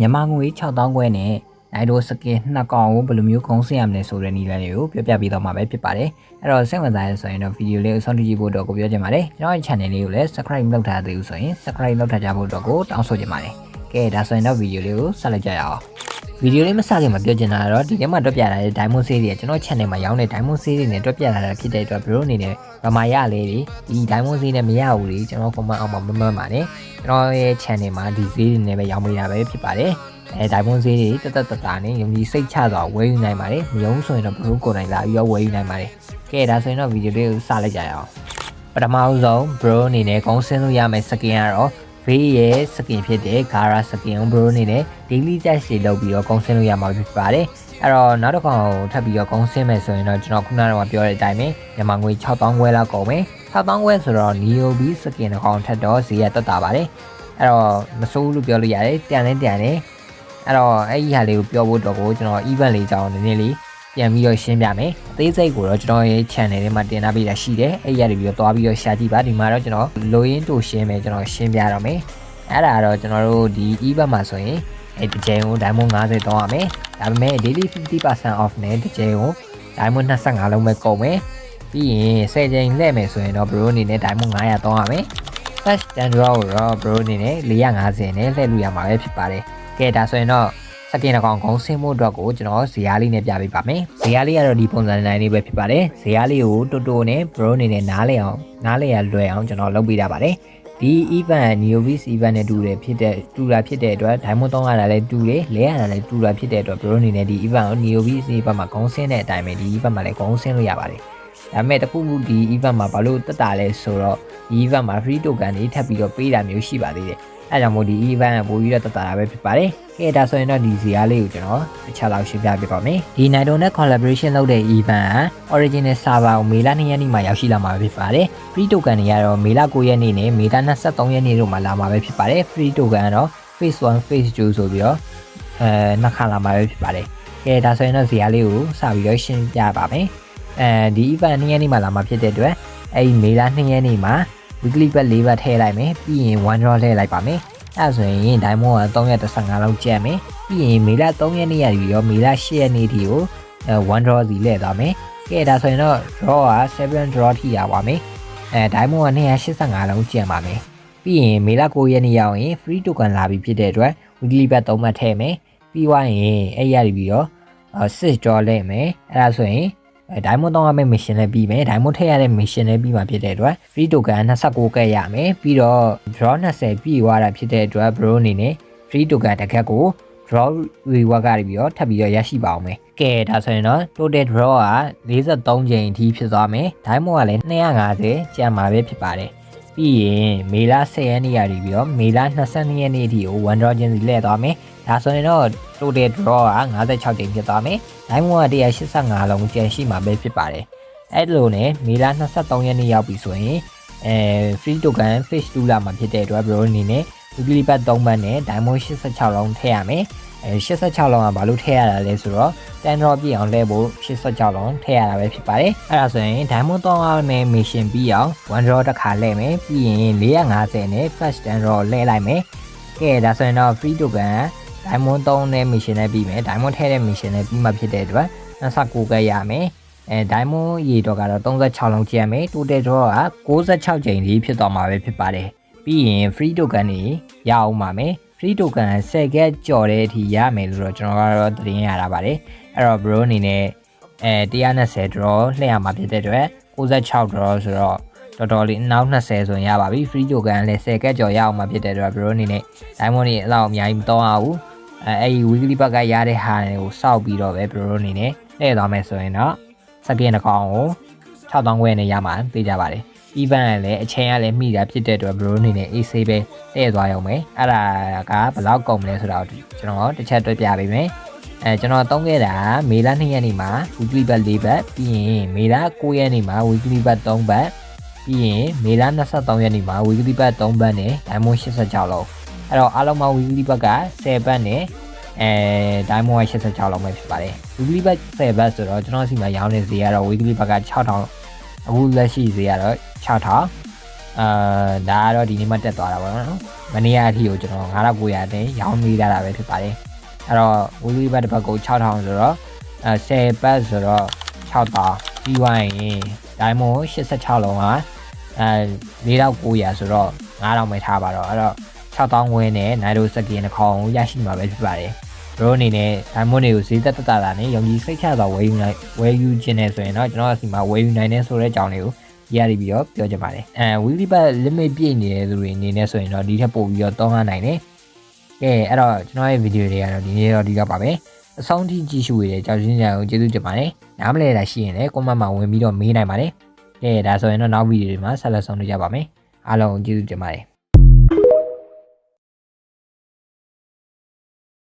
မြန်မာငွေ6000ခွဲနဲ့နိုင်ဒိုစကင်နှစ်ကောင်ကိုဘယ်လိုမျိုးကုန်းဆင်ရမလဲဆိုတဲ့နည်းလမ်းတွေကိုပြောပြပေးတော့မှာပဲဖြစ်ပါတယ်အဲ့တော့စိတ်ဝင်စားရဆိုရင်တော့ဗီဒီယိုလေးကိုဆုံးဖြတ်ကြည့်ဖို့တော့ကိုပြောချင်ပါတယ်ကျွန်တော်ရဲ့ channel လေးကိုလည်း subscribe လုပ်ထားသေးဘူးဆိုရင် subscribe လုပ်ထားကြဖို့တော့ကိုတောင်းဆိုချင်ပါတယ်ကဲဒါဆိုရင်တော့ဗီဒီယိုလေးကိုဆက်လက်ကြရအောင်ဗီဒီယိုလေးမစခင်မှာပြောချင်တာကတော့ဒီထဲမှာတွက်ပြလာတဲ့ Diamond Series တွေကျွန်တော် channel မှာရောင်းတဲ့ Diamond Series တွေနဲ့တွက်ပြလာတာဖြစ်တဲ့အတွက်ဘယ်လိုအနေနဲ့ဗမာရလေးတွေဒီ Diamond Series နဲ့မရဘူးလေကျွန်တော် comment အောက်မှာမမှတ်ပါနဲ့ကျွန်တော်ရဲ့ channel မှာဒီ series တွေနဲ့ပဲရောင်းပေးတာပဲဖြစ်ပါတယ်Diamond Series တွေတက်တက်တာနဲ့ယုံကြည်စိတ်ချစွာဝယ်ယူနိုင်ပါတယ်မယုံဆိုရင်တော့ဘရိုကိုယ်တိုင်လာပြီးတော့ဝယ်ယူနိုင်ပါတယ်ကဲဒါဆိုရင်တော့ဗီဒီယိုလေးကိုစလိုက်ကြရအောင်ပထမဆုံးဘရိုအနေနဲ့ကုန်းဆင်းလို့ရမယ့်စကင်ကတော့ဖေးရဲ့စကင်ဖြစ်တဲ့ Gara စကင်ဘရိုအနေနဲ့ daily test တွေလုပ်ပြီးတော့ကုန်းဆင်းလို့ရမှာဖြစ်ပါတယ်အဲ့တော့နောက်တစ်ခါထပ်ပြီးတော့ကုန်းဆင်းမယ်ဆိုရင်တော့ကျွန်တော်ခုနကပြောတဲ့အတိုင်းပဲမြန်မာငွေ6000ခွဲလောက်ကုန်မယ်6000ခွဲဆိုတော့ Neo B စကင်တစ်ကောင်ထပ်တော့ဈေးရတက်တာပါတယ်အဲ့တော့မစိုးဘူးလို့ပြောလို့ရတယ်တန်နေအဲ့တော့အဲ့ဒီဟာလေးကိုပြောဖို့တော့ကိုကျွန်တော် event လေးကြောင်းနည်းနည်းလေးပြန်ပြီးတော့ရှင်းပြမယ်အသေးစိတ်ကိုတော့ကျွန်တော်ရဲ့ channel ထဲမှာတင်ထားပေးတာရှိတယ်အဲ့ဒီကနေပြီးတော့သွားပြီးတော့ရှာကြည့်ပါဒီမှာတော့ကျွန်တော်လိုရင်းတူရှင်းမယ်ကျွန်တော်ရှင်းပြတော့မယ်အဲ့ဒါတော့ကျွန်တော်တို့ဒီ event မှာဆိုရင်အဲ့ဒီချိန်ကို diamond 50တောင်းရမယ်ဒါပေမဲ့ daily 50% off နဲ့ဒီချိန်ကို diamond 25လုံးပဲကုန်မယ်ပြီးရင်10ချိန်လှည့်မယ်ဆိုရင်တော့ bro အနေနဲ့ diamond 900တောင်းရမယ် flash stand draw ကိုတော့ bro အနေနဲ့450နဲ့လှည့်လို့ရမှာပဲဖြစ်ပါတယ်ကဲဒါဆိုရင်တော့စကင်အကောင်ကုန်းဆင်းမှုအတွက်ကိုကျွန်တော်ဇေယျလေးနဲ့ပြပေးပါမယ်ဇေယျလေးကတော့ဒီပုံစံတိုင်းလေးပဲဖြစ်ပါတယ်ဇေယျလေးကိုတိုတိုနဲ့ bro အနေနဲ့နားလည်ရလွယ်အောင်ကျွန်တော်လုပ်ပေးတာပါတယ်ဒီ event Neovis event နဲ့တူတာဖြစ်တဲ့အတွက် diamond 3ရတာလည်းတူတယ်လဲရတာလည်းတူတာဖြစ်တဲ့အတွက် bro အနေနဲ့ဒီ event ကို Neovis event မှာကုန်းဆင်းတဲ့အတိုင်းပဲဒီ event မှာလည်းကုန်းဆင်းလို့ရပါတယ်ဒါပေမဲ့တခုခုဒီ event မှာဘာလို့တက်တာလဲဆိုတော့ဒီ event မှာ free token တွေထပ်ပြီးတော့ပေးတာမျိုးရှိပါသေးတယ်အဲကြောင့်မို့ဒီ event ကပို့ပြီးတော့တက်တာပဲဖြစ်ပါတယ်။ကဲဒါဆိုရင်တော့ဒီဇာတ်လေးကိုကျွန်တော်တစ်ချက်လောက်ရှင်းပြပြပါမယ်။ဒီ Naito နဲ့ collaboration လုပ်တဲ့ event က original server ကိုမေလ2ရက်နေ့မှာရောက်ရှိလာမှာဖြစ်ပါတယ်။ free token တွေကတော့မေလ9ရက်နေ့နဲ့မေလ23ရက်နေ့တို့မှာလာမှာပဲဖြစ်ပါတယ်။ free token ကတော့ phase 1 phase 2ဆိုပြီးတော့နှစ်ခါလာမှာပဲဖြစ်ပါတယ်။ကဲဒါဆိုရင်တော့ဇာတ်လေးကိုစပြီးတော့ရှင်းပြပါမယ်။ဒီ event 2ရက်နေ့မှာလာမှာဖြစ်တဲ့အတွက်အဲဒီမေလ2ရက်နေ့မှာweekly bet 4 bet ထည့်လိုက်မယ်ပြီးရင် one draw ထည့်လိုက်ပါမယ်အဲဆိုရင် diamond က315လောက်ကျန်မယ်ပြီးရင်မေလ3ရက်နေ့ရပြီးတော့မေလ8ရက်နေ့ထိကိုone draw စီလဲသွားမယ်ကဲဒါဆိုရင်တော့ draw က7 draw ထိရပါမယ်diamond က285လုံးကျန်ပါမယ်ပြီးရင်မေလ9ရက်နေ့ရောက်ရင် free token လာပြီးဖြစ်တဲ့အတွက် weekly bet 3 bet ထည့်မယ်ပြီးွားရင်အဲ့ရပြီးတော့6 draw လဲမယ်အဲဒါဆိုရင်diamond တောင်းရမယ့် mission လည်းပြီးမယ် diamond ထည့်ရတဲ့ mission လည်းပြီးမှဖြစ်တဲ့အတွက် free token 29ကက်ရမယ်ပြီးတော့ draw 20ပြီးသွားတာဖြစ်တဲ့အတွက် bro အနေနဲ့ free token တစ်ခက်ကို draw reward ကနေပြီးတော့ထပ်ပြီးတော့ရရှိပါအောင်မယ်ကဲဒါဆိုရင်တော့ total draw က43ချိန်အထိဖြစ်သွားမယ် diamond ကလည်း250ကျန်မှာပဲဖြစ်ပါတယ်ပြီးရင်မေလ10ရက်နေ့ရပြီးတော့မေလ22ရက်နေ့အထိကို one draw ချင်းစီလဲသွားမယ်ဒါဆိုရင်တော့ total draw က56ချိန်ဖြစ်သွားမယ် diamond က185လုံးကျန်ရှိမှာပဲဖြစ်ပါတယ်အဲ့လိုနဲ့မေလ23ရက်နေ့ရောက်ပြီဆိုရင်free token phase 2လာမှာဖြစ်တဲ့အတွက် bro အနေနဲ့ weekly bet 3ပတ်နဲ့ diamond 86လုံးထည့်ရမယ်86လုံးကဘာလို့ထည့်ရတာလဲဆိုတော့10 draw ပြည့်အောင်လဲဖို့86လုံးထည့်ရတာပဲဖြစ်ပါတယ်အဲ့ဒါဆိုရင် diamond 3ရမယ် mission ပြီးအောင် one draw တစ်ခါလဲမယ်ပြီးရင်450နဲ့ first 10 draw လဲလိုက်မယ်ကဲဒါဆိုရင်တော့ free token diamond 3နဲ့ mission နဲ့ပြီးမယ် diamond ထည့်တဲ့ mission နဲ့ပြီးမှဖြစ်တဲ့အတွက်29ကရမယ်diamond ရေတော့ကတော့36လုံးကျန်မယ် total draw က66ချိန်ကြီးဖြစ်သွားမှာပဲဖြစ်ပါတယ်ပြီးရင် free token တွေရအောင်ပါမယ် free token 10ကက်ကြော်တဲ့အထိရမယ်လို့တော့ကျွန်တော်ကတော့သတင်းရတာပါတယ်အဲ့တော့ bro အနေနဲ့120 draw လှည့်ရမှာဖြစ်တဲ့အတွက်66 draw ဆိုတော့တော်တော်လေးနောက်20ဆိုရင်ရပါပြီ free token လည်း10ကက်ကြော်ရအောင်မှာဖြစ်တဲ့အတွက် bro အနေနဲ့ diamond တွေအလောက်အများကြီးမတောင်းအောင်အဲ့ဒီ weekly pack ကရတဲ့ဟာတွေကိုစောက်ပြီးတော့ပဲ bro အနေနဲ့လှည့်သွားမယ်ဆိုရင်တော့စကင်တစ်ကောင်ကို6000ခွဲနဲ့ရမှာသိကြပါတယ် event ကလည်းအချိန်ကလည်းမိတာဖြစ်တဲ့အတွက် bro အနေနဲ့ AC ပဲတဲ့သွားရုံပဲအဲ့ဒါကဘယ်လောက်ကုန်မလဲဆိုတော့ကျွန်တော်တစ်ချက်တွေ့ပြပေးမယ်ကျွန်တော်သုံးခဲ့တာမေလ2ရက်နေ့မှာ weekly bet 4 bet ပြီးရင်မေလ9ရက်နေ့မှာ weekly bet 3 bet ပြီးရင်မေလ23ရက်နေ့မှာ weekly bet 3 bet နဲ့ diamond 86လုံးအဲ့တော့အားလုံးမှာ weekly bet က10 bet နဲ့diamond 86လောက်ပဲဖြစ်ပါတယ် weekly bet 10 bet ဆိုတော့ကျွန်တော်စီမှာရောင်းနေဈေးကတော့ weekly bet က6000အခုလက်ရှိဈေးကတော့6000ဒါကတော့ဒီနေ့မှတက်သွားတာပေါ့နော် မနေ့ကအထိကိုကျွန်တော်9900တင်ရောင်းမိတာပဲဖြစ်ပါတယ်အဲ့တော့ weekly bet တစ်ပတ်ကို6000ဆိုတော့10ပတ်ဆိုတော့6000ပြီးသွားရင် diamond 86လုံးက4900ဆိုတော့9000ပဲထားပါတော့အဲ့တော့6000ဝင်းနဲ့နိုင်တို့စကင်တစ်ခေါင်ရရှိမှာပဲဖြစ်ပါတယ်တို့အနေနဲ့ diamond တွေကိုဈေးသက်သက်သာနဲ့ယုံကြည်စိတ်ချစွာဝယ်ယူခြင်းနဲ့ဆိုရင်တော့ကျွန်တော်အစီမှာဝယ်ယူနိုင်တဲ့ဆိုတဲ့အကြောင်းလေးကိုရရပြီးတော့ပြောချင်ပါတယ်weekly bet limit ပြည့်နေတဲ့သူတွေအနေနဲ့ဆိုရင်တော့ဒီထက်ပိုပြီးတော့တောင်းရနိုင်တယ်ကဲအဲ့တော့ကျွန်တော်ရဲ့ဗီဒီယိုတွေကတော့ဒီနေ့တော့ဒီတော့ပါပဲအဆုံးထိကြည့်ရှုရတဲ့ကြောက်ချင်းကြကိုကျေးဇူးတင်ပါတယ်နားမလဲတာရှိရင်လည်း comment မှာဝင်ပြီးတော့မေးနိုင်ပါတယ်ကဲဒါဆိုရင်တော့နောက်ဗီဒီယိုတွေမှာဆက်လက်ဆောင်တွေ့ကြပါမယ်အားလုံးကျေးဇူးတင်ပါတယ်